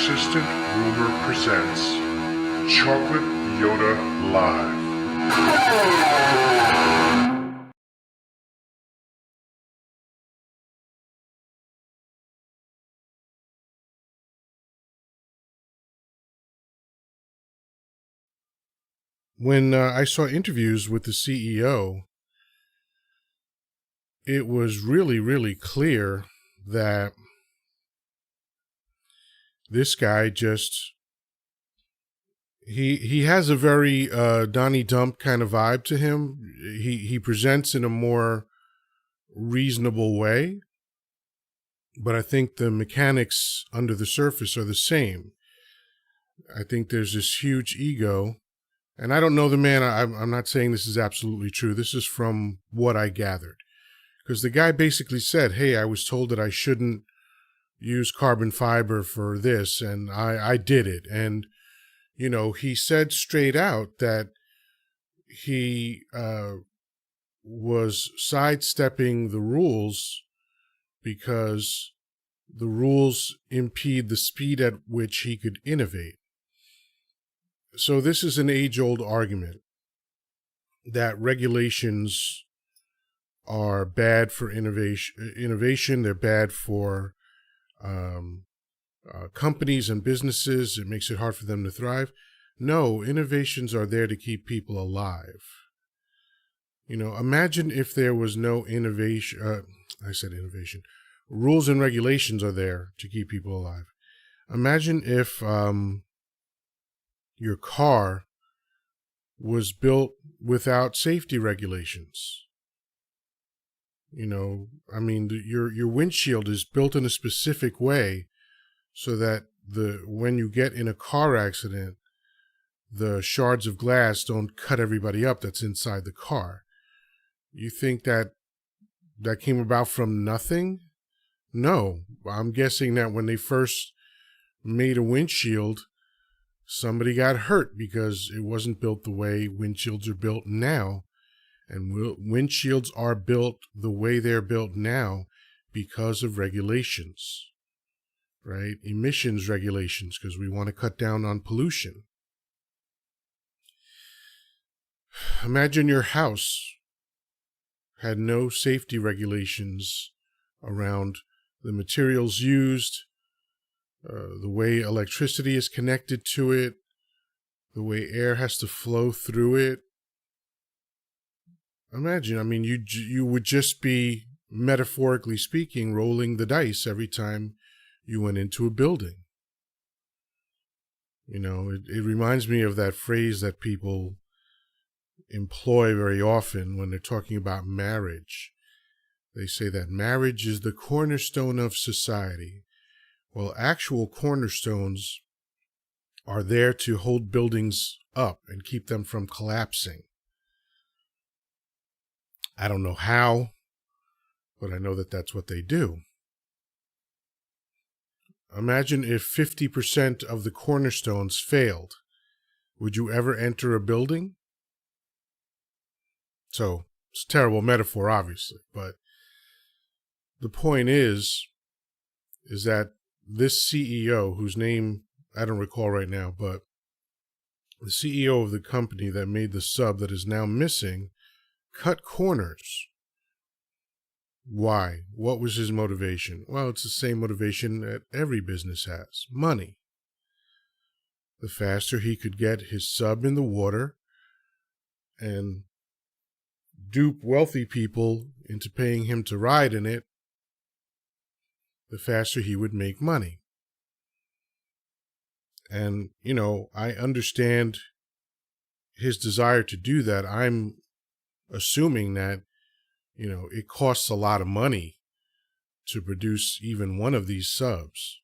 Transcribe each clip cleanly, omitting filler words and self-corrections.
Persistent Rumor presents Chocolate Yoddah Live. When I saw interviews with the CEO, it was really, really clear that this guy just he has a very Donnie Dump kind of vibe to him. He presents in a more reasonable way, but I think the mechanics under the surface are the same. I think there's this huge ego, and I don't know the man. I'm not saying this is absolutely true. This is from what I gathered. Because the guy basically said, hey, I was told that I shouldn't use carbon fiber for this, and I did it. And, you know, he said straight out that he was sidestepping the rules because the rules impede the speed at which he could innovate. So this is an age-old argument that regulations are bad for innovation. They're bad for companies and businesses. It makes it hard for them to thrive. No, innovations are there to keep people alive. You know, imagine if there was no innovation. I said innovation. Rules and regulations are there to keep people alive. Imagine if your car was built without safety regulations. You know, I mean, your windshield is built in a specific way so that when you get in a car accident, the shards of glass don't cut everybody up that's inside the car. You think that came about from nothing? No, I'm guessing that when they first made a windshield, somebody got hurt because it wasn't built the way windshields are built now. And windshields are built the way they're built now because of regulations, right? Emissions regulations, because we want to cut down on pollution. Imagine your house had no safety regulations around the materials used, the way electricity is connected to it, the way air has to flow through it. Imagine, I mean, you would just be, metaphorically speaking, rolling the dice every time you went into a building. You know, it reminds me of that phrase that people employ very often when they're talking about marriage. They say that marriage is the cornerstone of society. Well, actual cornerstones are there to hold buildings up and keep them from collapsing. I don't know how, but I know that that's what they do. Imagine if 50% of the cornerstones failed. Would you ever enter a building? So, it's a terrible metaphor, obviously, but the point is that this CEO, whose name I don't recall right now, but the CEO of the company that made the sub that is now missing, cut corners. Why? What was his motivation? Well, it's the same motivation that every business has: money. The faster he could get his sub in the water and dupe wealthy people into paying him to ride in it, the faster he would make money. And, you know, I understand his desire to do that. I'm assuming that, you know, it costs a lot of money to produce even one of these subs.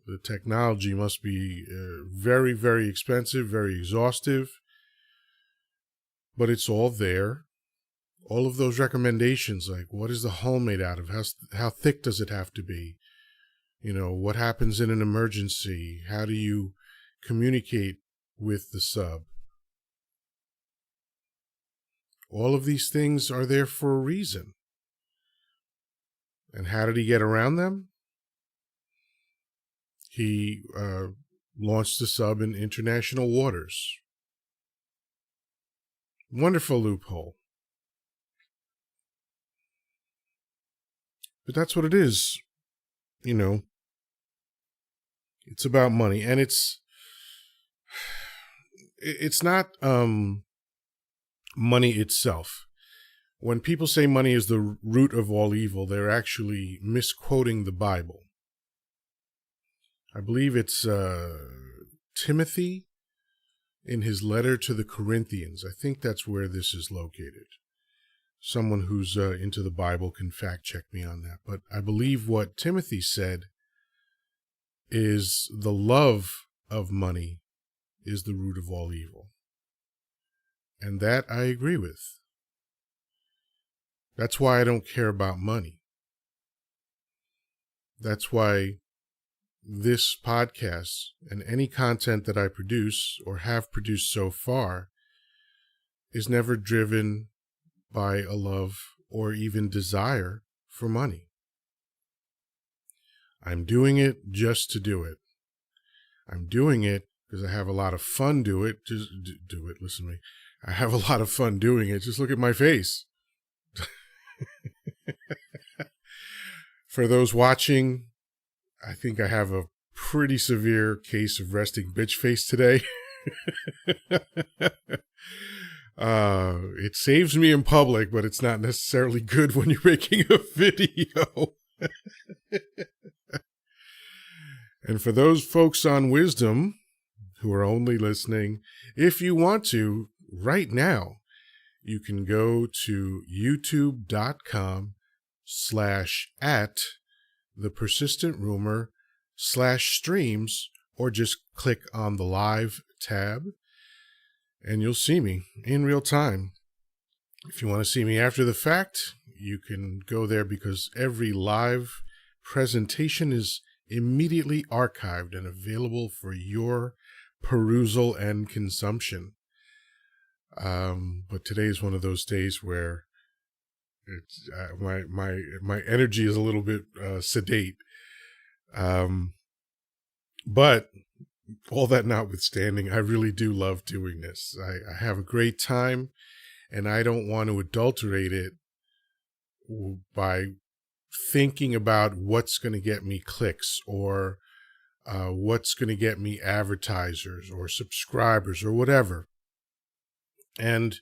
The technology must be very, very expensive, very exhaustive, but it's all there. All of those recommendations, like what is the hull made out of? How thick does it have to be? You know, what happens in an emergency? How do you communicate with the sub? All of these things are there for a reason. And how did he get around them? he launched the sub in international waters. Wonderful loophole. But that's what it is. You know, it's about money, and it's not money itself. When people say money is the root of all evil, they're actually misquoting the Bible. I believe it's Timothy in his letter to the Corinthians. I think that's where this is located. Someone who's into the Bible can fact check me on that. But I believe what Timothy said is the love of money is the root of all evil. And that I agree with. That's why I don't care about money. That's why this podcast and any content that I produce or have produced so far is never driven by a love or even desire for money. I'm doing it just to do it. I'm doing it because I have a lot of fun do it. Just do it. Listen to me. I have a lot of fun doing it. Just look at my face. For those watching, I think I have a pretty severe case of resting bitch face today. It saves me in public, but it's not necessarily good when you're making a video. And for those folks on Wisdom who are only listening, if you want to, right now, you can go to youtube.com/@thepersistentrumor/streams, or just click on the live tab and you'll see me in real time. If you want to see me after the fact, you can go there because every live presentation is immediately archived and available for your perusal and consumption. But today is one of those days where it's, my energy is a little bit sedate. But all that notwithstanding, I really do love doing this. I have a great time, and I don't want to adulterate it by thinking about what's going to get me clicks or what's going to get me advertisers or subscribers or whatever. And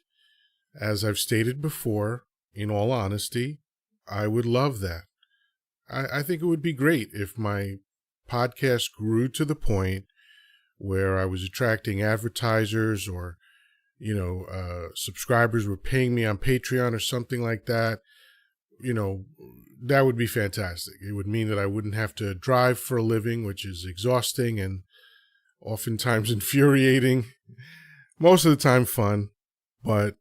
as I've stated before, in all honesty, I would love that. I think it would be great if my podcast grew to the point where I was attracting advertisers or, subscribers were paying me on Patreon or something like that. That would be fantastic. It would mean that I wouldn't have to drive for a living, which is exhausting and oftentimes infuriating. Most of the time fun, but,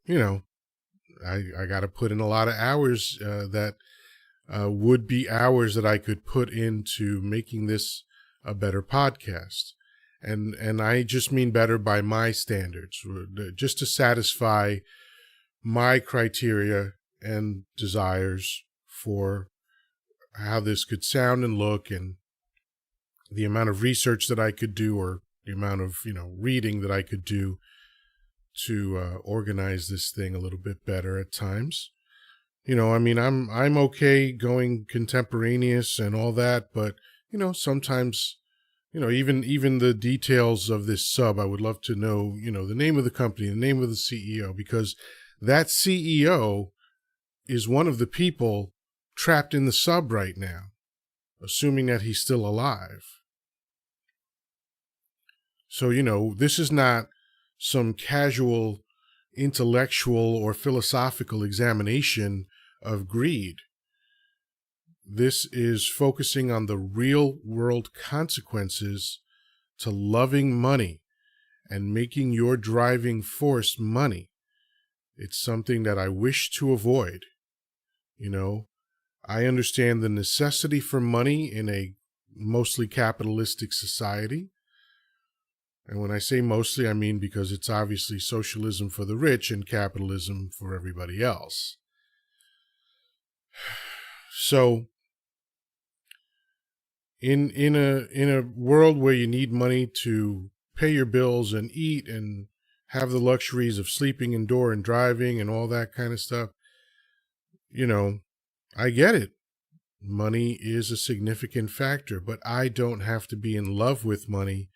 I got to put in a lot of hours that would be hours that I could put into making this a better podcast. And I just mean better by my standards, just to satisfy my criteria and desires for how this could sound and look, and the amount of research that I could do, or the amount of, reading that I could do to organize this thing a little bit better at times. I'm okay going contemporaneous and all that, but, sometimes, even the details of this sub, I would love to know, the name of the company, the name of the CEO, because that CEO is one of the people trapped in the sub right now, assuming that he's still alive. So, this is not some casual intellectual or philosophical examination of greed. This is focusing on the real world consequences to loving money and making your driving force money. It's something that I wish to avoid. I understand the necessity for money in a mostly capitalistic society. And when I say mostly, I mean because it's obviously socialism for the rich and capitalism for everybody else. So in a world where you need money to pay your bills and eat and have the luxuries of sleeping indoor and driving and all that kind of stuff, you know, I get it. Money is a significant factor, but I don't have to be in love with money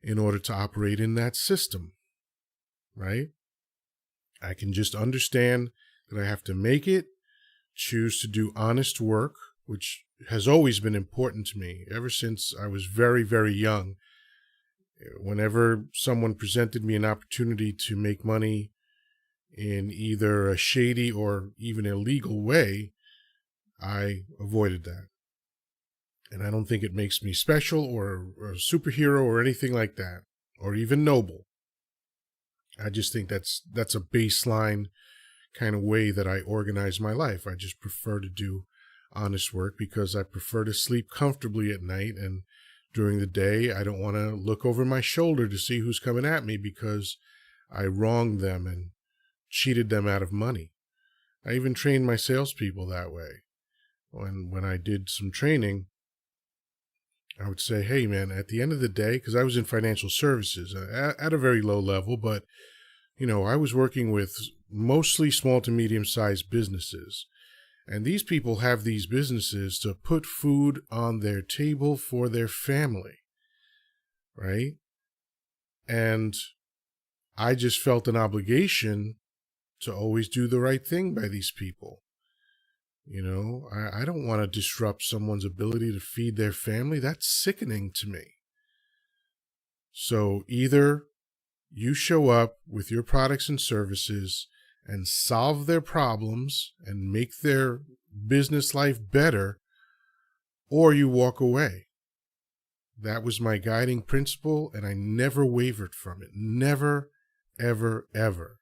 in order to operate in that system, right? I can just understand that I have to make it, choose to do honest work, which has always been important to me ever since I was very, very young. Whenever someone presented me an opportunity to make money in either a shady or even illegal way, I avoided that. And I don't think it makes me special or a superhero or anything like that, or even noble. I just think that's a baseline kind of way that I organize my life. I just prefer to do honest work because I prefer to sleep comfortably at night, and during the day I don't want to look over my shoulder to see who's coming at me because I wronged them and cheated them out of money. I even trained my salespeople that way. When I did some training, I would say, hey man, at the end of the day, because I was in financial services at a very low level, but I was working with mostly small to medium-sized businesses. And these people have these businesses to put food on their table for their family, right? And I just felt an obligation to always do the right thing by these people. I don't want to disrupt someone's ability to feed their family. That's sickening to me. So either you show up with your products and services and solve their problems and make their business life better, or you walk away. That was my guiding principle, and I never wavered from it. Never, ever, ever.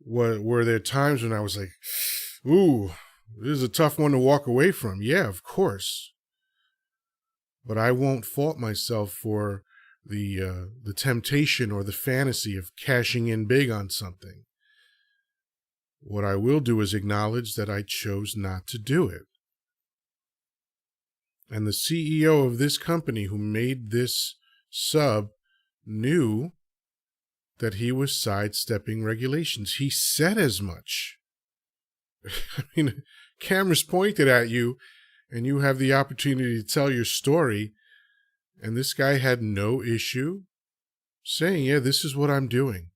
Were there times when I was like, ooh, this is a tough one to walk away from? Yeah, of course. But I won't fault myself for the temptation or the fantasy of cashing in big on something. What I will do is acknowledge that I chose not to do it. And the CEO of this company who made this sub knew that he was sidestepping regulations. He said as much. I mean, cameras pointed at you and you have the opportunity to tell your story. And this guy had no issue saying, yeah, this is what I'm doing.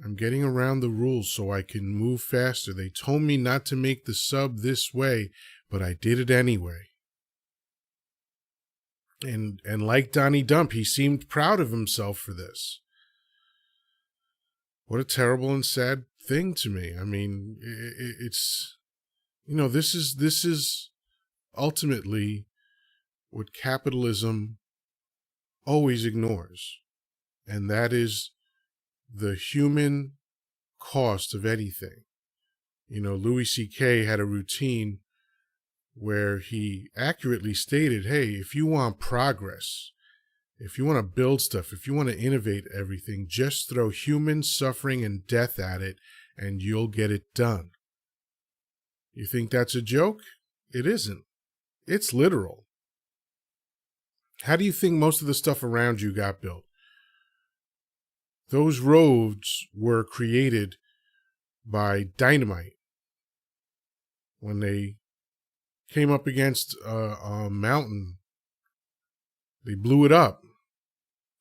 I'm getting around the rules so I can move faster. They told me not to make the sub this way, but I did it anyway. And like Donnie Dump, he seemed proud of himself for this. What a terrible and sad thing to me. I mean, it's, this is ultimately what capitalism always ignores. And that is the human cost of anything. Louis C.K. had a routine where he accurately stated, hey, if you want progress, if you want to build stuff, if you want to innovate everything, just throw human suffering and death at it and you'll get it done. You think that's a joke? It isn't. It's literal. How do you think most of the stuff around you got built? Those roads were created by dynamite. When they came up against a mountain, they blew it up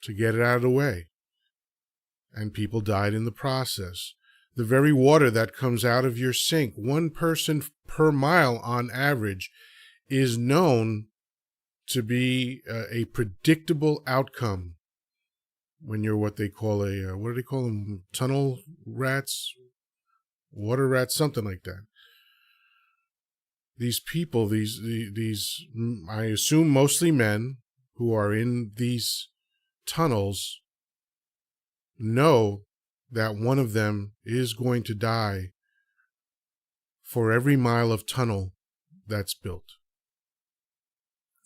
to get it out of the way. And people died in the process. The very water that comes out of your sink, one person per mile on average, is known to be a predictable outcome when you're what they call what do they call them? Tunnel rats? Water rats? Something like that. These people, these I assume mostly men who are in these tunnels, know that one of them is going to die for every mile of tunnel that's built.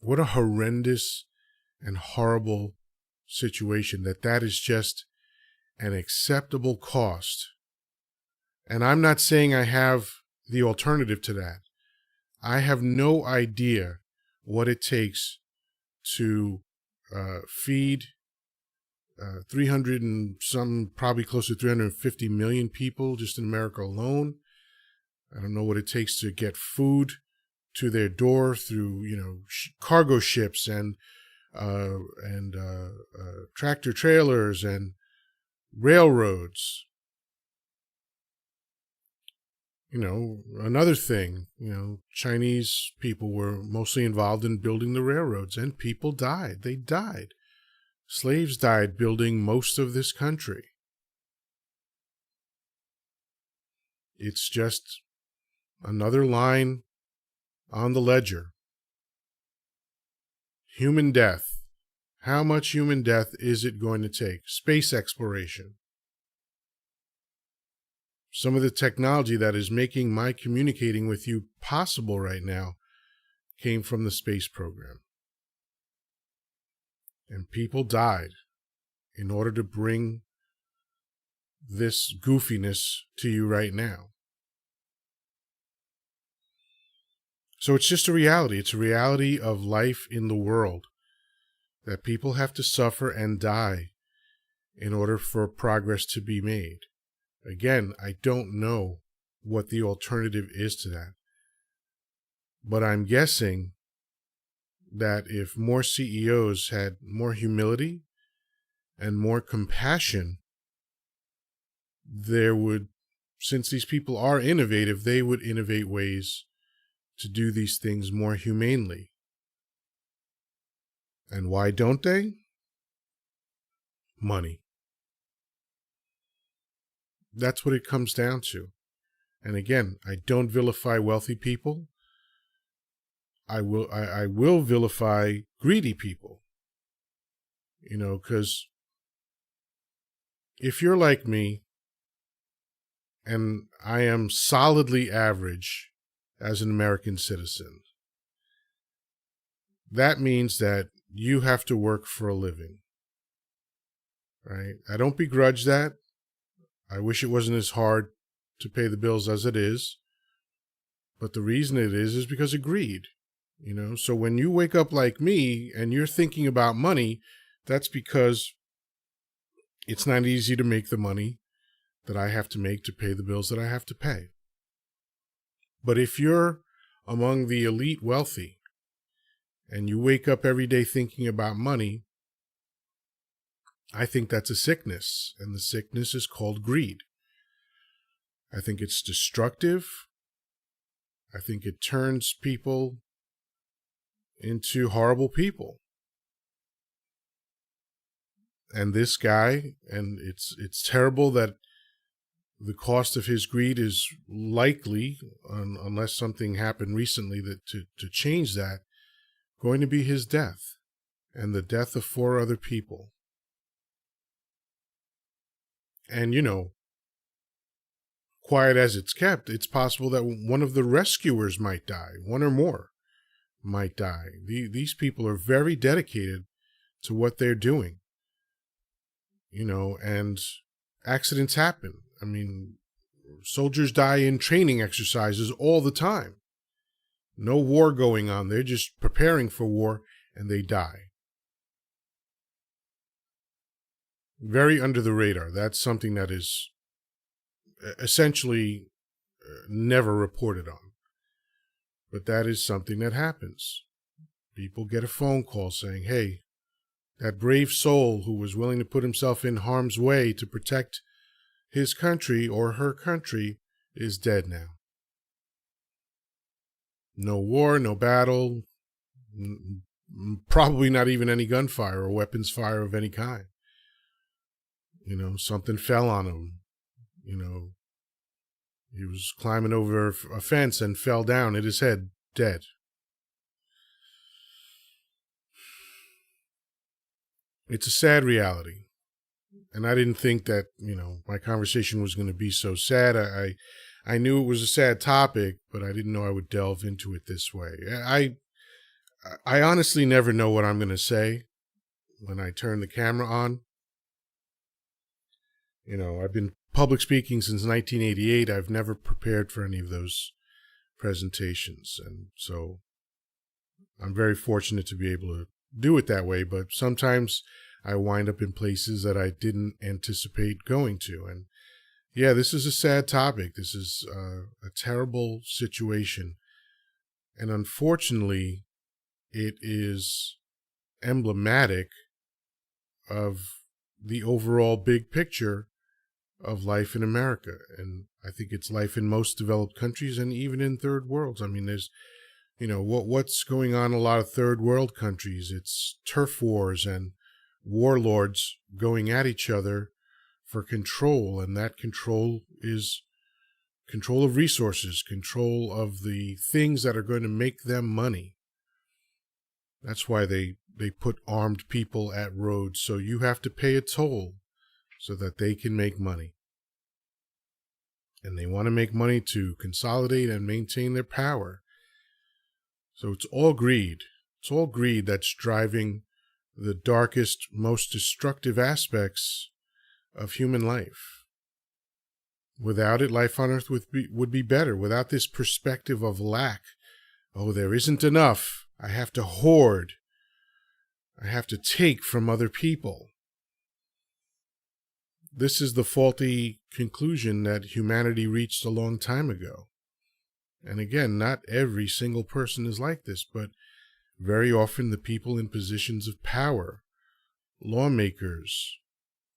What a horrendous and horrible situation that is just an acceptable cost. And I'm not saying I have the alternative to that. I have no idea what it takes to feed 300 and some, probably close to 350 million people just in America alone. I don't know what it takes to get food to their door through, cargo ships and tractor trailers and railroads. Another thing, Chinese people were mostly involved in building the railroads, and people died. They died. Slaves died building most of this country. It's just another line on the ledger. Human death. How much human death is it going to take? Space exploration. Some of the technology that is making my communicating with you possible right now came from the space program. And people died in order to bring this goofiness to you right now. So it's just a reality. It's a reality of life in the world, that people have to suffer and die in order for progress to be made. Again, I don't know what the alternative is to that. But I'm guessing that if more CEOs had more humility and more compassion, since these people are innovative, they would innovate ways to do these things more humanely. And why don't they? Money. That's what it comes down to. And again, I don't vilify wealthy people. I will vilify greedy people. Because if you're like me, and I am solidly average as an American citizen, that means that you have to work for a living, right? I don't begrudge that. I wish it wasn't as hard to pay the bills as it is. But the reason it is because of greed. So when you wake up like me and you're thinking about money, that's because it's not easy to make the money that I have to make to pay the bills that I have to pay. But if you're among the elite wealthy and you wake up every day thinking about money, I think that's a sickness, and the sickness is called greed. I think it's destructive. I think it turns people into horrible people. And this guy, and it's terrible that the cost of his greed is likely, unless something happened recently to change that, going to be his death and the death of 4 other people. And, quiet as it's kept, it's possible that one of the rescuers might die, 1 or more might die. These people are very dedicated to what they're doing, and accidents happen. I mean, soldiers die in training exercises all the time. No war going on. They're just preparing for war, and they die. Very under the radar. That's something that is essentially never reported on. But that is something that happens. People get a phone call saying, hey, that brave soul who was willing to put himself in harm's way to protect his country or her country is dead now. No war, no battle, probably not even any gunfire or weapons fire of any kind. Something fell on him. He was climbing over a fence and fell down, hit his head, dead. It's a sad reality. And I didn't think that, my conversation was going to be so sad. I knew it was a sad topic, but I didn't know I would delve into it this way. I honestly never know what I'm going to say when I turn the camera on. I've been public speaking since 1988. I've never prepared for any of those presentations. And so I'm very fortunate to be able to do it that way, but sometimes I wind up in places that I didn't anticipate going to. And yeah, this is a sad topic. This is a terrible situation. And unfortunately, it is emblematic of the overall big picture of life in America. And I think it's life in most developed countries and even in third worlds. I mean, there's, what's going on in a lot of third world countries. It's turf wars and warlords going at each other for control. And that control is control of resources, control of the things that are going to make them money. That's why they put armed people at roads. So you have to pay a toll so that they can make money. And they want to make money to consolidate and maintain their power. So it's all greed. It's all greed that's driving the darkest, most destructive aspects of human life. Without it, life on Earth would be better. Without this perspective of lack, oh, there isn't enough. I have to hoard. I have to take from other people. This is the faulty conclusion that humanity reached a long time ago. And again, not every single person is like this, but very often the people in positions of power, lawmakers,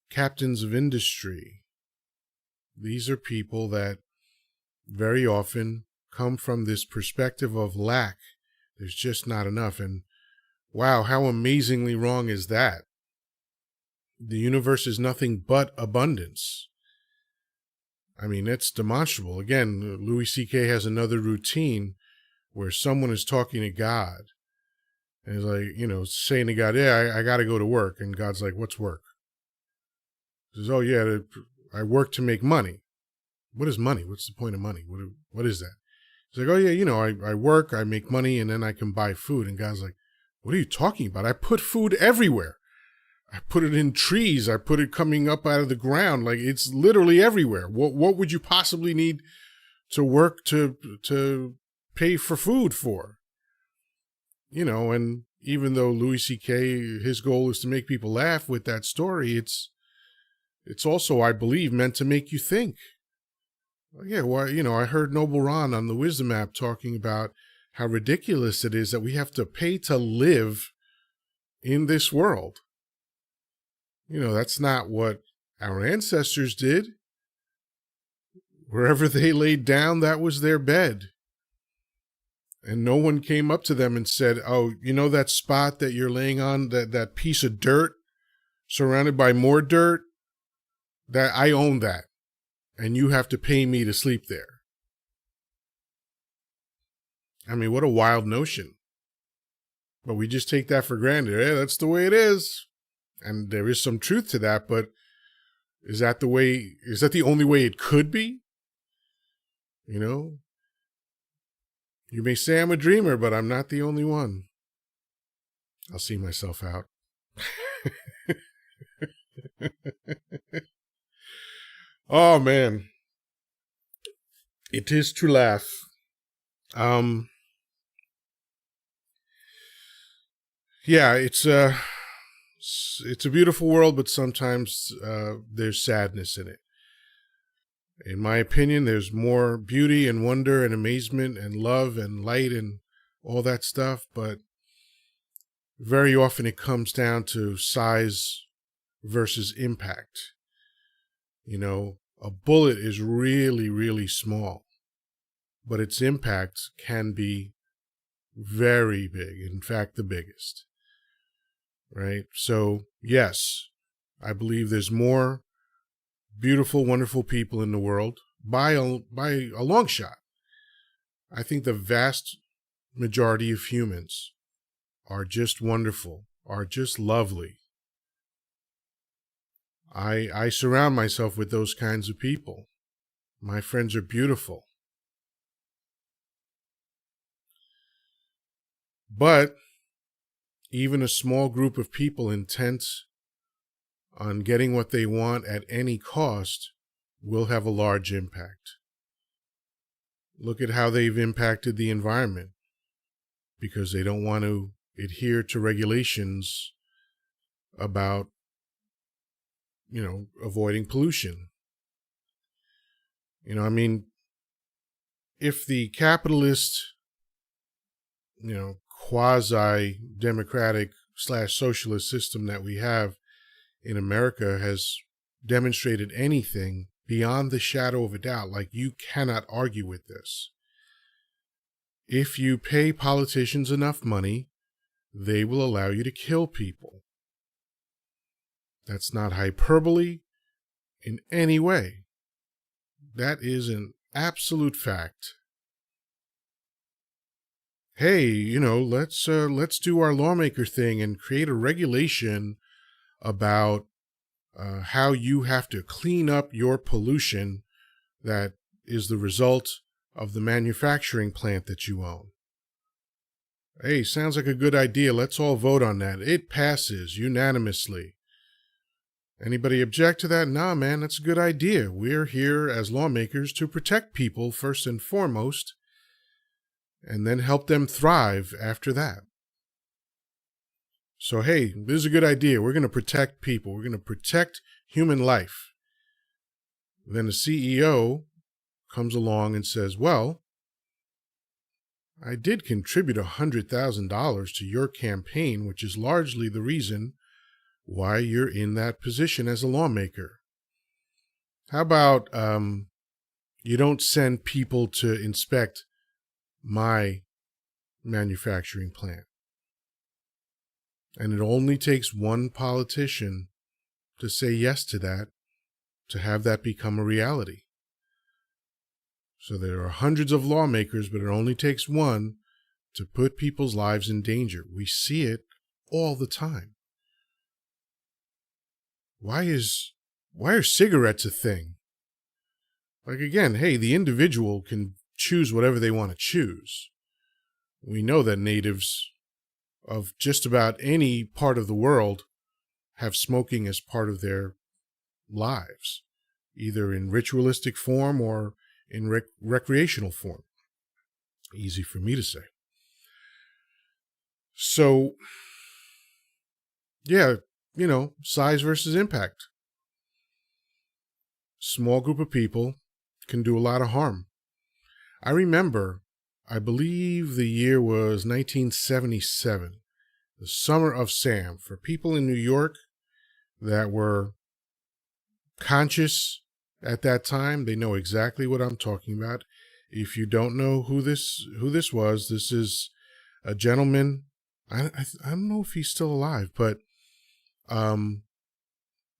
captains of industry, these are people that very often come from this perspective of lack. There's just not enough. And wow, how amazingly wrong is that? The universe is nothing but abundance. I mean, it's demonstrable. Again, Louis C.K. has another routine where someone is talking to God. And he's like, saying to God, yeah, I got to go to work. And God's like, what's work? He says, oh, yeah, I work to make money. What is money? What's the point of money? What is that? He's like, oh, yeah, I work, I make money, and then I can buy food. And God's like, what are you talking about? I put food everywhere. I put it in trees. I put it coming up out of the ground. Like, it's literally everywhere. What would you possibly need to work to pay for food for? And even though Louis C.K., his goal is to make people laugh with that story, it's also, I believe, meant to make you think. Yeah, well, I heard Noble Ron on the Wisdom app talking about how ridiculous it is that we have to pay to live in this world. That's not what our ancestors did. Wherever they laid down, that was their bed. And no one came up to them and said, oh, that spot that you're laying on, that piece of dirt surrounded by more dirt, that I own that. And you have to pay me to sleep there. I mean, what a wild notion. But we just take that for granted. Yeah, that's the way it is. And there is some truth to that, but is that the only way it could be? You may say I'm a dreamer, but I'm not the only one. I'll see myself out. Oh, man. It is to laugh. Yeah, it's a beautiful world, but sometimes there's sadness in it. In my opinion, there's more beauty and wonder and amazement and love and light and all that stuff, but very often it comes down to size versus impact. A bullet is really, really small, but its impact can be very big. In fact, the biggest. Right? So, yes, I believe there's more beautiful, wonderful people in the world by a long shot. I think the vast majority of humans are just wonderful, are just lovely. I surround myself with those kinds of people. My friends are beautiful. But even a small group of people intent on getting what they want at any cost will have a large impact. Look at how they've impacted the environment. because they don't want to adhere to regulations about, avoiding pollution. I mean, if the capitalist, quasi-democratic / socialist system that we have in America has demonstrated anything beyond the shadow of a doubt, like, you cannot argue with this. If you pay politicians enough money, they will allow you to kill people. That's not hyperbole in any way. That is an absolute fact. Hey, let's do our lawmaker thing and create a regulation about how you have to clean up your pollution that is the result of the manufacturing plant that you own. Hey, sounds like a good idea. Let's all vote on that. It passes unanimously. Anybody object to that? Nah, man, that's a good idea. We're here as lawmakers to protect people first and foremost, and then help them thrive after that. So, hey, this is a good idea. We're going to protect people. We're going to protect human life. Then the CEO comes along and says, well, I did contribute $100,000 to your campaign, which is largely the reason why you're in that position as a lawmaker. How about you don't send people to inspect my manufacturing plant? And it only takes one politician to say yes to that, to have that become a reality. So there are hundreds of lawmakers, but it only takes one to put people's lives in danger. We see it all the time. Why are cigarettes a thing? Like, again, hey, the individual can choose whatever they want to choose. We know that natives of just about any part of the world have smoking as part of their lives, either in ritualistic form or in recreational form. Easy for me to say. So, yeah, size versus impact. Small group of people can do a lot of harm. I remember, I believe the year was 1977, the Summer of Sam. For people in New York that were conscious at that time, they know exactly what I'm talking about. If you don't know who this was, this is a gentleman. I don't know if he's still alive, but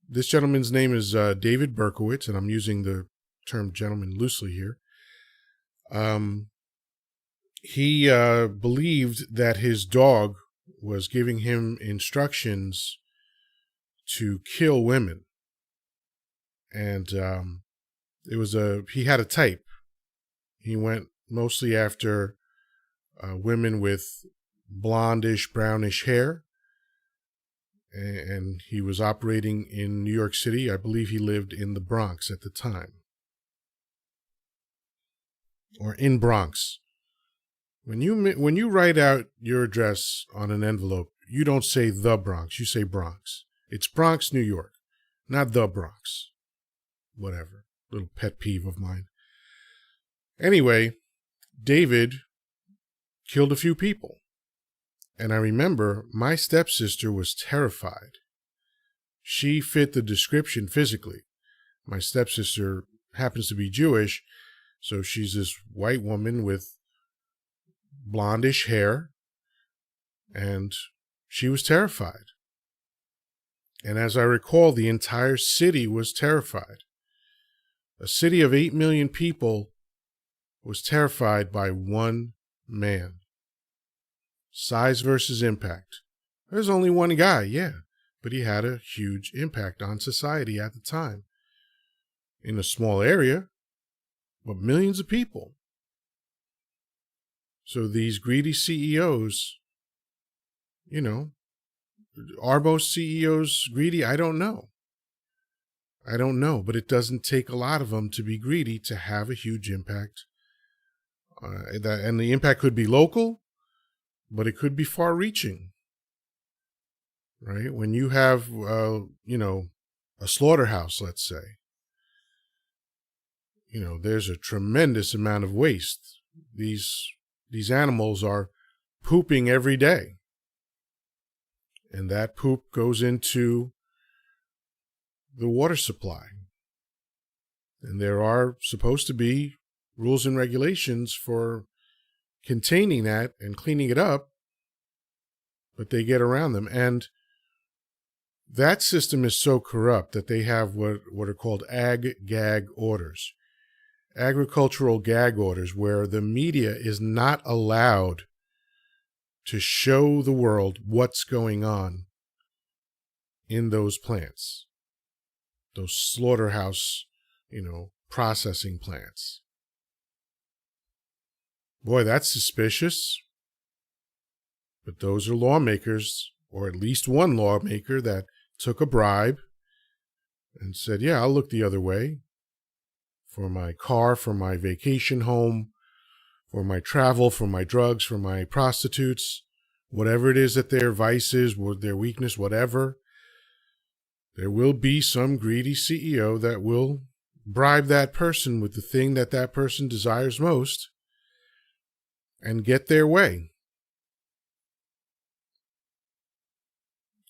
this gentleman's name is David Berkowitz, and I'm using the term gentleman loosely here. He believed that his dog was giving him instructions to kill women. And he had a type. He went mostly after women with blondish, brownish hair. And he was operating in New York City. I believe he lived in the Bronx at the time. Or in Bronx. When you write out your address on an envelope, you don't say the Bronx, you say Bronx. It's Bronx, New York, not the Bronx. Whatever. Little pet peeve of mine. Anyway, David killed a few people. And I remember my stepsister was terrified. She fit the description physically. My stepsister happens to be Jewish, so she's this white woman with blondish hair, and she was terrified. And as I recall, the entire city was terrified. A city of 8 million people was terrified by one man. Size versus impact. There's only one guy, yeah, but he had a huge impact on society at the time. In a small area, but millions of people. So these greedy CEOs, are most CEOs greedy? I don't know, but it doesn't take a lot of them to be greedy to have a huge impact. And the impact could be local, but it could be far-reaching, right? When you have, a slaughterhouse, let's say, there's a tremendous amount of waste. These animals are pooping every day, and that poop goes into the water supply. And there are supposed to be rules and regulations for containing that and cleaning it up, but they get around them. And that system is so corrupt that they have what are called ag-gag orders, agricultural gag orders, where the media is not allowed to show the world what's going on in those plants, those slaughterhouse, processing plants. Boy, that's suspicious. But those are lawmakers, or at least one lawmaker that took a bribe and said, yeah, I'll look the other way for my car, for my vacation home, for my travel, for my drugs, for my prostitutes, whatever it is that their vice is, their weakness, whatever. There will be some greedy CEO that will bribe that person with the thing that that person desires most and get their way.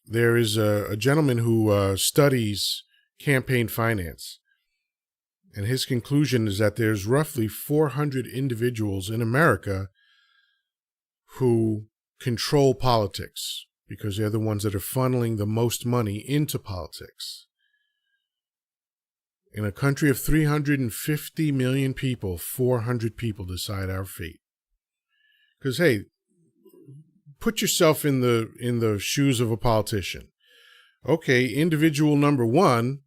There is a gentleman who studies campaign finance, and his conclusion is that there's roughly 400 individuals in America who control politics because they're the ones that are funneling the most money into politics. In a country of 350 million people, 400 people decide our fate. Because, hey, put yourself in the shoes of a politician. Okay, individual number one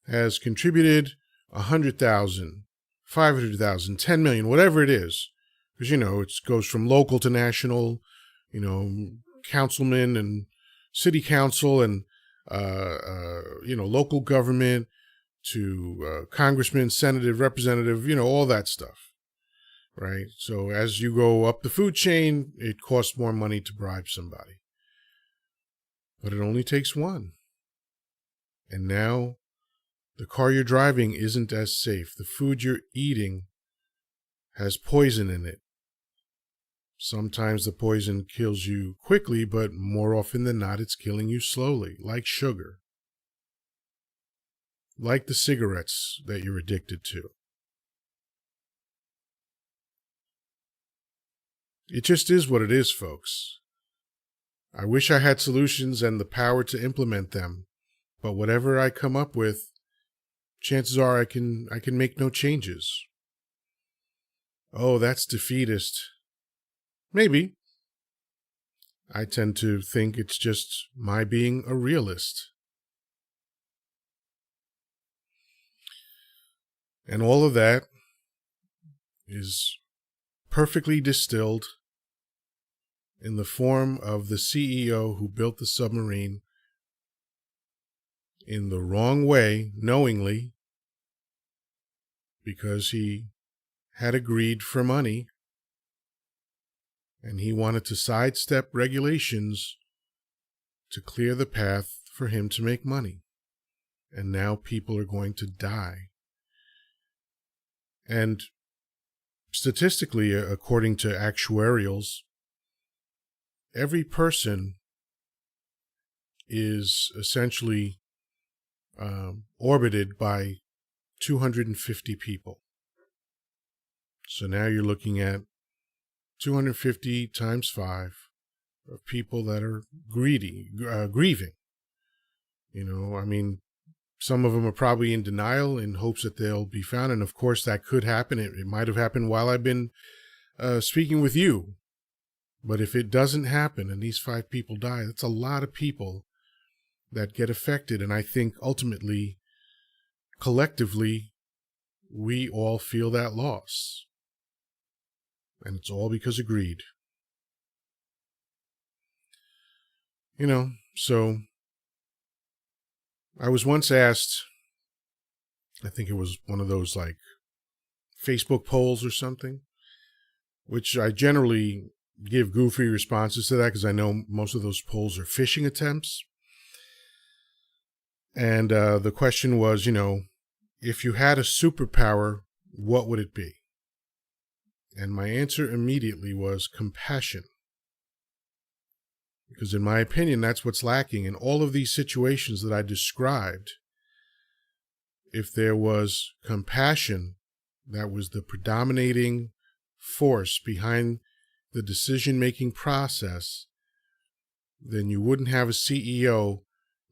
has contributed 100,000, 500,000, 10 million, whatever it is. Because, it goes from local to national, councilmen and city council and, local government to congressman, senator, representative, all that stuff. Right? So as you go up the food chain, it costs more money to bribe somebody. But it only takes one. And now the car you're driving isn't as safe. The food you're eating has poison in it. Sometimes the poison kills you quickly, but more often than not, it's killing you slowly, like sugar. Like the cigarettes that you're addicted to. It just is what it is, folks. I wish I had solutions and the power to implement them, but whatever I come up with, chances are I can make no changes. Oh, that's defeatist. Maybe. I tend to think it's just my being a realist. And all of that is perfectly distilled in the form of the CEO who built the submarine in the wrong way, knowingly, because he had agreed for money and he wanted to sidestep regulations to clear the path for him to make money. And now people are going to die. And statistically, according to actuarials, every person is essentially orbited by 250 people. So now you're looking at 250 times 5 of people that are grieving. Some of them are probably in denial in hopes that they'll be found. And of course, that could happen. It might have happened while I've been speaking with you. But if it doesn't happen and these 5 people die, that's a lot of people that get affected. And I think ultimately, collectively, we all feel that loss. And it's all because of greed. So I was once asked, I think it was one of those like Facebook polls or something, which I generally give goofy responses to that because I know most of those polls are phishing attempts. And the question was, if you had a superpower, what would it be? And my answer immediately was compassion. Because in my opinion, that's what's lacking in all of these situations that I described. If there was compassion, that was the predominating force behind the decision-making process, then you wouldn't have a CEO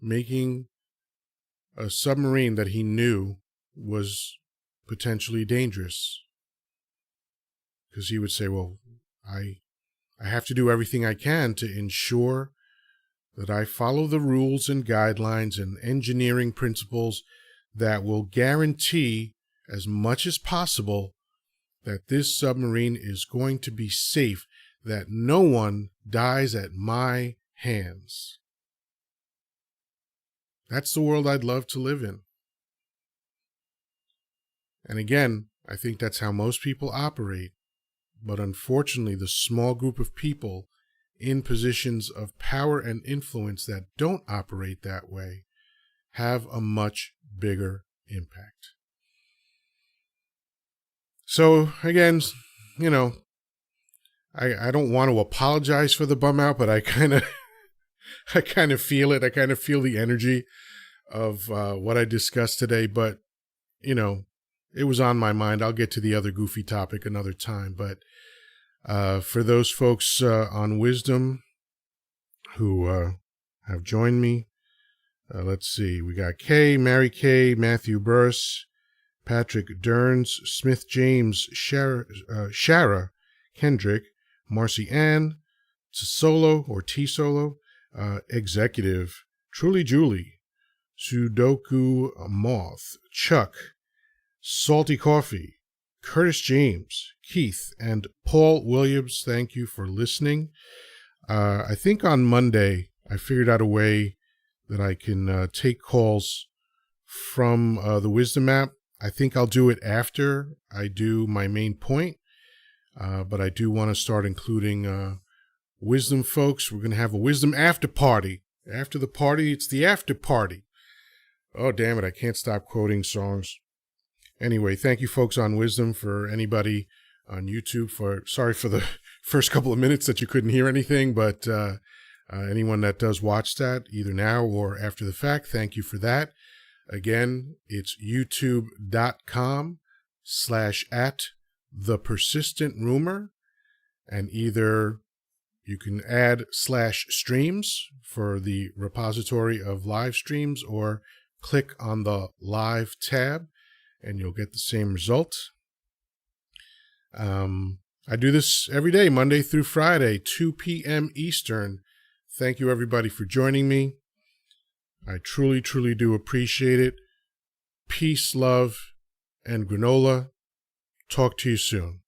making a submarine that he knew was potentially dangerous. Because he would say, well, I have to do everything I can to ensure that I follow the rules and guidelines and engineering principles that will guarantee as much as possible that this submarine is going to be safe, that no one dies at my hands. That's the world I'd love to live in. And again, I think that's how most people operate. But unfortunately, the small group of people in positions of power and influence that don't operate that way have a much bigger impact. So again, I don't want to apologize for the bum out, but I kind of feel it. I kind of feel the energy of what I discussed today. But, it was on my mind. I'll get to the other goofy topic another time. But for those folks on Wisdom who have joined me, let's see. We got Kay, Mary Kay, Matthew Burris, Patrick Derns, Smith James, Shara Kendrick, Marcy Ann, T-Solo, Executive, Truly Julie, Sudoku Moth, Chuck, Salty Coffee, Curtis James, Keith, and Paul Williams. Thank you for listening. I think on Monday I figured out a way that I can take calls from the Wisdom app. I think I'll do it after I do my main point, but I do want to start including Wisdom folks. We're going to have a Wisdom after party. After the party, it's the after party. Oh, damn it, I can't stop quoting songs. Anyway, thank you folks on Wisdom. For anybody on YouTube, sorry for the first couple of minutes that you couldn't hear anything, but anyone that does watch that, either now or after the fact, thank you for that. Again, it's youtube.com/@thepersistentrumor, and either you can add /streams for the repository of live streams, or click on the live tab and you'll get the same result. I do this every day, Monday through Friday, 2 p.m. Eastern. Thank you, everybody, for joining me. I truly, truly do appreciate it. Peace, love, and granola. Talk to you soon.